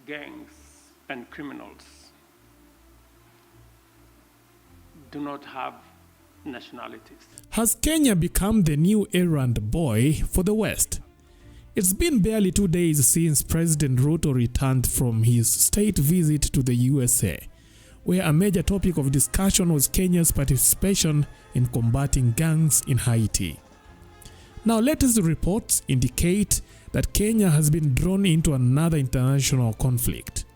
gangs and criminals do not have nationalities. Has Kenya become the new errand boy for the West? It's been barely 2 days since President Ruto returned from his state visit to the USA, where a major topic of discussion was Kenya's participation in combating gangs in Haiti. Now, latest reports indicate that Kenya has been drawn into another international conflict.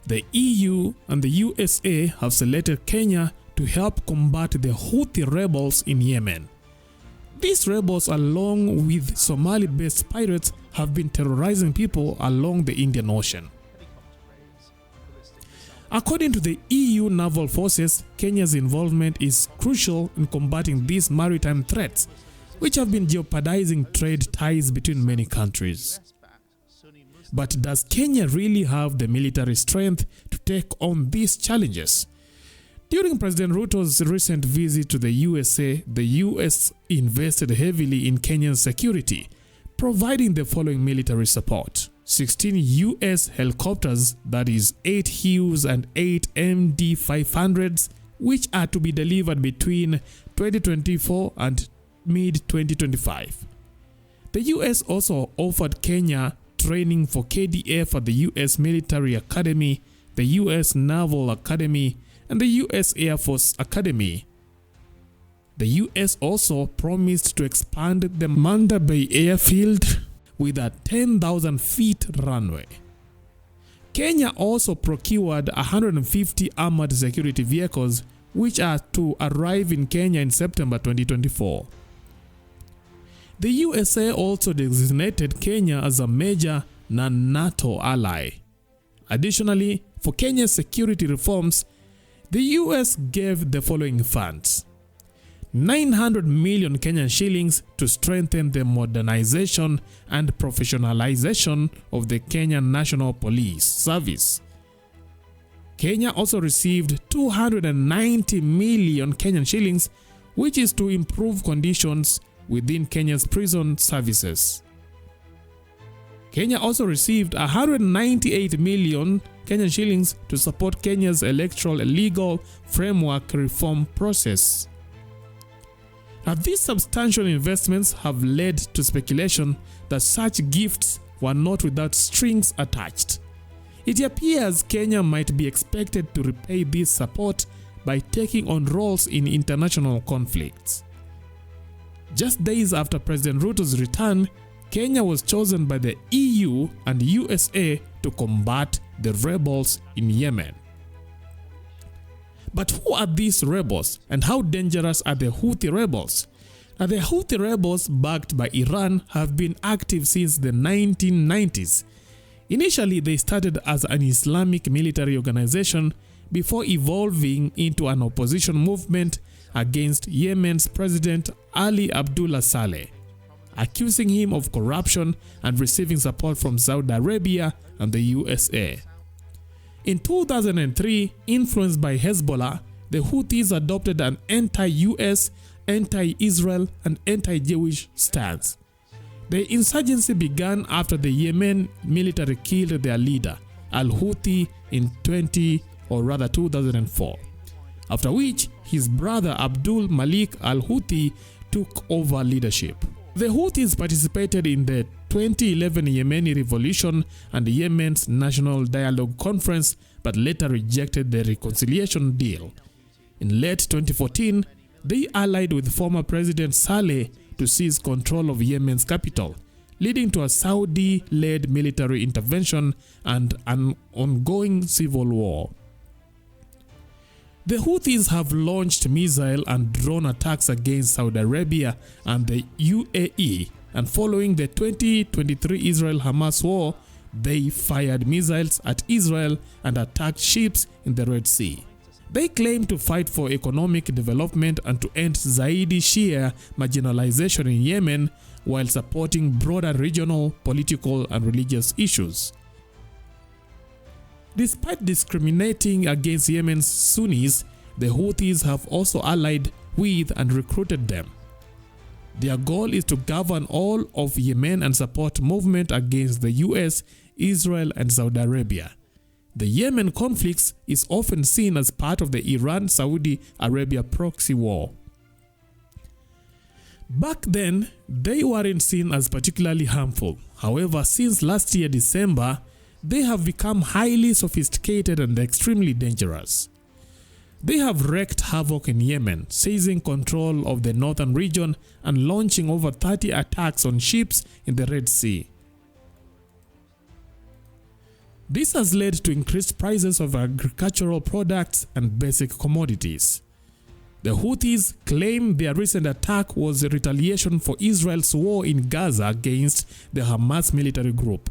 The EU and the USA have selected Kenya to help combat the Houthi rebels in Yemen. These rebels, along with Somali-based pirates, have been terrorizing people along the Indian Ocean. According to the EU naval forces, Kenya's involvement is crucial in combating these maritime threats, which have been jeopardizing trade ties between many countries. But does Kenya really have the military strength to take on these challenges? During President Ruto's recent visit to the USA, the US invested heavily in Kenya's security, providing the following military support: 16 US helicopters, that is 8 Hughes and 8 MD-500s, which are to be delivered between 2024 and mid-2025. The US also offered Kenya training for KDF at the US Military Academy, the US Naval Academy, and the US Air Force Academy. The US also promised to expand the Manda Bay airfield with a 10,000 feet runway. Kenya also procured 150 armored security vehicles, which are to arrive in Kenya in September 2024. The USA also designated Kenya as a major non-NATO ally. Additionally, for Kenya's security reforms, the US gave the following funds: 900 million Kenyan shillings to strengthen the modernization and professionalization of the Kenyan National Police Service. Kenya also received 290 million Kenyan shillings, which is to improve conditions within Kenya's prison services. Kenya also received 198 million Kenyan shillings to support Kenya's electoral legal framework reform process. Now, these substantial investments have led to speculation that such gifts were not without strings attached. It appears Kenya might be expected to repay this support by taking on roles in international conflicts. Just days after President Ruto's return, Kenya was chosen by the EU and USA to combat the rebels in Yemen. But who are these rebels, and how dangerous are the Houthi rebels? Now, the Houthi rebels, backed by Iran, have been active since the 1990s. Initially, they started as an Islamic military organization before evolving into an opposition movement against Yemen's President Ali Abdullah Saleh, accusing him of corruption and receiving support from Saudi Arabia and the USA. In 2003, influenced by Hezbollah, the Houthis adopted an anti-US, anti-Israel, and anti-Jewish stance. The insurgency began after the Yemen military killed their leader, al-Houthi, in 2004, after which his brother Abdul Malik al-Houthi took over leadership. The Houthis participated in the 2011 Yemeni revolution and Yemen's National Dialogue Conference, but later rejected the reconciliation deal. In late 2014, they allied with former President Saleh to seize control of Yemen's capital, leading to a Saudi-led military intervention and an ongoing civil war. The Houthis have launched missile and drone attacks against Saudi Arabia and the UAE, and following the 2023 Israel-Hamas war, they fired missiles at Israel and attacked ships in the Red Sea. They claim to fight for economic development and to end Zaidi Shia marginalization in Yemen, while supporting broader regional, political, and religious issues. Despite discriminating against Yemen's Sunnis, the Houthis have also allied with and recruited them. Their goal is to govern all of Yemen and support movement against the US, Israel, and Saudi Arabia. The Yemen conflict is often seen as part of the Iran-Saudi Arabia proxy war. Back then, they weren't seen as particularly harmful. However, since last year December, they have become highly sophisticated and extremely dangerous. They have wreaked havoc in Yemen, seizing control of the northern region and launching over 30 attacks on ships in the Red Sea. This has led to increased prices of agricultural products and basic commodities. The Houthis claim their recent attack was a retaliation for Israel's war in Gaza against the Hamas military group,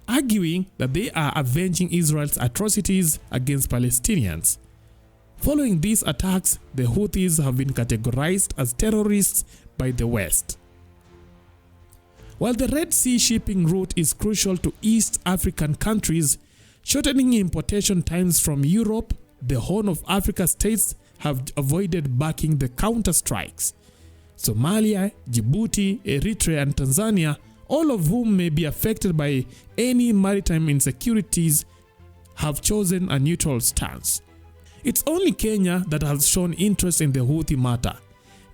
arguing that they are avenging Israel's atrocities against Palestinians. Following these attacks, the Houthis have been categorized as terrorists by the West. While the Red Sea shipping route is crucial to East African countries, shortening importation times from Europe, the Horn of Africa states have avoided backing the counter-strikes. Somalia, Djibouti, Eritrea, and Tanzania, all of whom may be affected by any maritime insecurities, have chosen a neutral stance. It's only Kenya that has shown interest in the Houthi matter,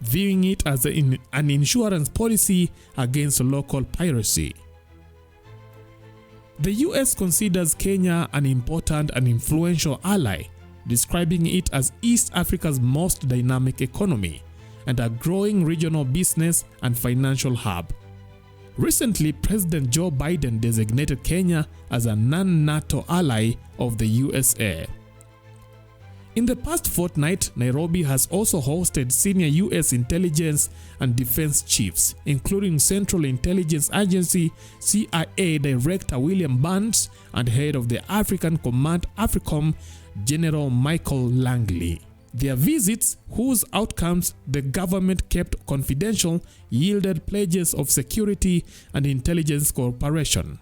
viewing it as an insurance policy against local piracy. The US considers Kenya an important and influential ally, describing it as East Africa's most dynamic economy and a growing regional business and financial hub. Recently, President Joe Biden designated Kenya as a non-NATO ally of the USA. In the past fortnight, Nairobi has also hosted senior US intelligence and defense chiefs, including Central Intelligence Agency CIA Director William Burns and head of the African Command AFRICOM General Michael Langley. Their visits, whose outcomes the government kept confidential, yielded pledges of security and intelligence cooperation.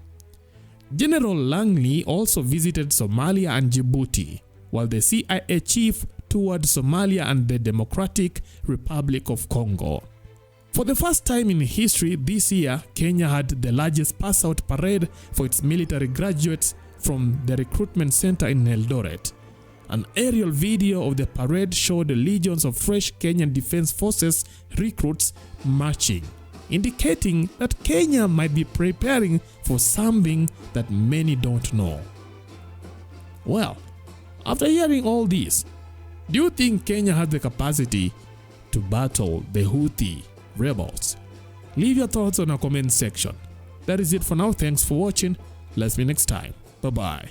General Langley also visited Somalia and Djibouti, while the CIA chief toured Somalia and the Democratic Republic of Congo. For the first time in history this year, Kenya had the largest pass-out parade for its military graduates from the recruitment center in Eldoret. An aerial video of the parade showed legions of fresh Kenyan Defense Forces recruits marching, indicating that Kenya might be preparing for something that many don't know. Well, after hearing all this, do you think Kenya has the capacity to battle the Houthi rebels? Leave your thoughts on our comment section. That is it for now. Thanks for watching. Let's meet next time. Bye-bye.